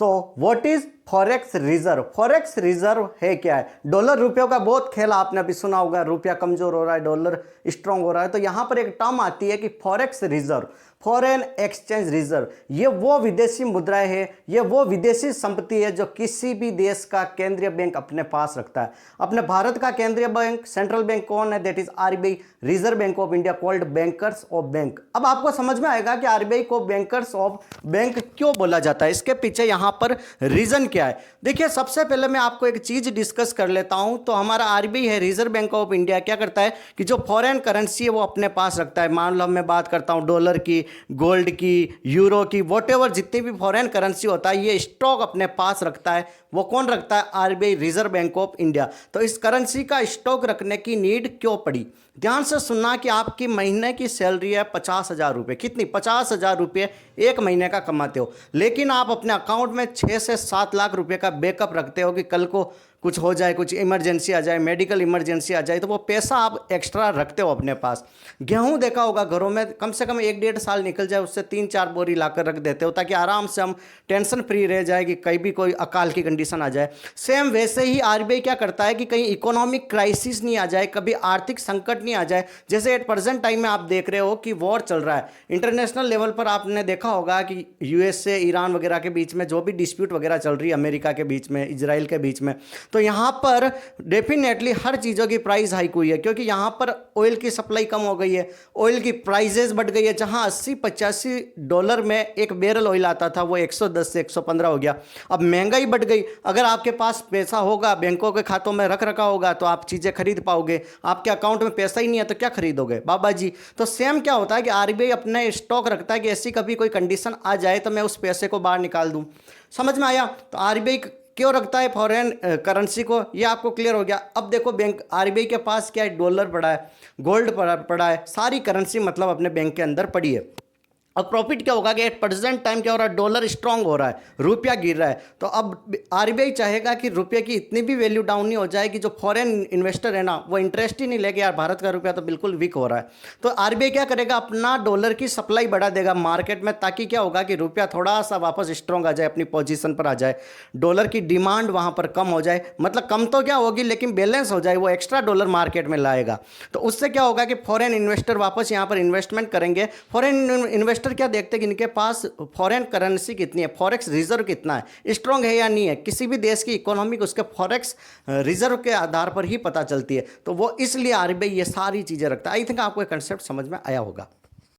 So what is forex reserve? Forex reserve है क्या है? डॉलर रुपयों का बहुत खेल आपने अभी सुना होगा, रुपया कमजोर हो रहा है, डॉलर स्ट्रांग हो रहा है, तो यहां पर एक टर्म आती है कि forex reserve, foreign exchange reserve. ये वो विदेशी मुद्राएं है, ये वो विदेशी संपत्ति है जो किसी भी देश का केंद्रीय बैंक अपने पास रखता है। अपने भारत का केंद्रीय बैंक, सेंट्रल बैंक कौन है? That is RBI, reserve bank of India, called bankers of bank. अब आपको समझ में आएगा कि आरबीआई को बैंकर्स ऑफ बैंक क्यों बोला जाता है, इसके पीछे यहां पर रीजन क्या है। देखिए, सबसे पहले मैं आपको एक चीज डिस्कस कर लेता हूं। तो हमारा आरबीआई है, रिजर्व बैंक ऑफ इंडिया, क्या करता है कि जो फॉरेन करेंसी है वो अपने पास रखता है। मान लो मैं बात करता हूं डॉलर की, गोल्ड की, यूरो की, वॉटेवर जितनी भी फॉरेन करेंसी होता है, ये स्टॉक अपने पास रखता है। वो कौन रखता है? RBI, reserve bank of India. तो इस करेंसी का स्टॉक रखने की नीड क्यों पड़ी? ध्यान से सुनना कि आपकी महीने की सैलरी है 50,000 रुपये। कितनी? 50,000 रुपये एक महीने का कमाते हो, लेकिन आप अपने अकाउंट में 6 से 7 लाख रुपए का बैकअप रखते हो कि कल को कुछ हो जाए, कुछ इमरजेंसी आ जाए, मेडिकल इमरजेंसी आ जाए, तो वो पैसा आप एक्स्ट्रा रखते हो अपने पास। गेहूं देखा होगा घरों में, कम से कम 1-1.5 साल निकल जाए, उससे 3-4 बोरी लाकर रख देते हो ताकि आराम से हम टेंशन फ्री रह जाए कि कहीं भी कोई अकाल की कंडीशन आ जाए। सेम वैसे ही आरबीआई क्या करता है कि कहीं इकोनॉमिक क्राइसिस नहीं आ जाए, कभी आर्थिक संकट नहीं आ जाए। जैसे एट प्रेजेंट टाइम में आप देख रहे हो कि वॉर चल रहा है इंटरनेशनल लेवल पर। आपने देखा होगा कि यूएसए, ईरान वगैरह के बीच में जो भी डिस्प्यूट वगैरह चल रही है, अमेरिका के बीच में, इजराइल के बीच में, तो यहाँ पर डेफिनेटली हर चीज़ों की प्राइस हाइक हुई है क्योंकि यहाँ पर ऑयल की सप्लाई कम हो गई है, ऑयल की प्राइजेस बढ़ गई है। जहाँ $80-85 में एक बैरल ऑयल आता था, वो 110 से 115 हो गया। अब महंगाई बढ़ गई। अगर आपके पास पैसा होगा, बैंकों के खातों में रख रखा होगा, तो आप चीज़ें खरीद पाओगे। आपके अकाउंट में पैसा ही नहीं है तो क्या खरीदोगे बाबा जी? तो सेम क्या होता है कि आरबीआई अपने स्टॉक रखता है कि ऐसी कभी कोई कंडीशन आ जाए तो मैं उस पैसे को बाहर निकाल दूं। समझ में आया? तो आरबीआई क्यों रखता है फॉरेन करेंसी को, ये आपको क्लियर हो गया। अब देखो, बैंक आरबीआई के पास क्या है? डॉलर पड़ा है, गोल्ड पड़ा है, सारी करेंसी मतलब अपने बैंक के अंदर पड़ी है। अब प्रॉफिट क्या होगा कि एट प्रेजेंट टाइम क्या हो रहा है? डॉलर स्ट्रांग हो रहा है, रुपया गिर रहा है। तो अब आरबीआई चाहेगा कि रुपये की इतनी भी वैल्यू डाउन नहीं हो जाए कि जो फॉरेन इन्वेस्टर है ना, वो इंटरेस्ट ही नहीं लेके, यार भारत का रुपया तो बिल्कुल वीक हो रहा है। तो आरबीआई क्या करेगा? अपना डॉलर की सप्लाई बढ़ा देगा मार्केट में, ताकि क्या होगा कि रुपया थोड़ा सा वापस स्ट्रांग आ जाए, अपनी पोजीशन पर आ जाए, डॉलर की डिमांड वहां पर कम हो जाए। मतलब कम तो क्या होगी, लेकिन बैलेंस हो जाए, वो एक्स्ट्रा डॉलर मार्केट में लाएगा। तो उससे क्या होगा कि फॉरेन इन्वेस्टर वापस यहाँ पर इन्वेस्टमेंट करेंगे। फॉरेन इन्वेस्टर क्या देखते हैं कि इनके पास फॉरेन करेंसी कितनी है, फॉरेक्स रिजर्व कितना है, स्ट्रांग है या नहीं है। किसी भी देश की इकोनॉमी को उसके फॉरेक्स रिजर्व के आधार पर ही पता चलती है। तो वो इसलिए आरबीआई ये सारी चीजें रखता है। आई थिंक आपको ये कंसेप्ट समझ में आया होगा।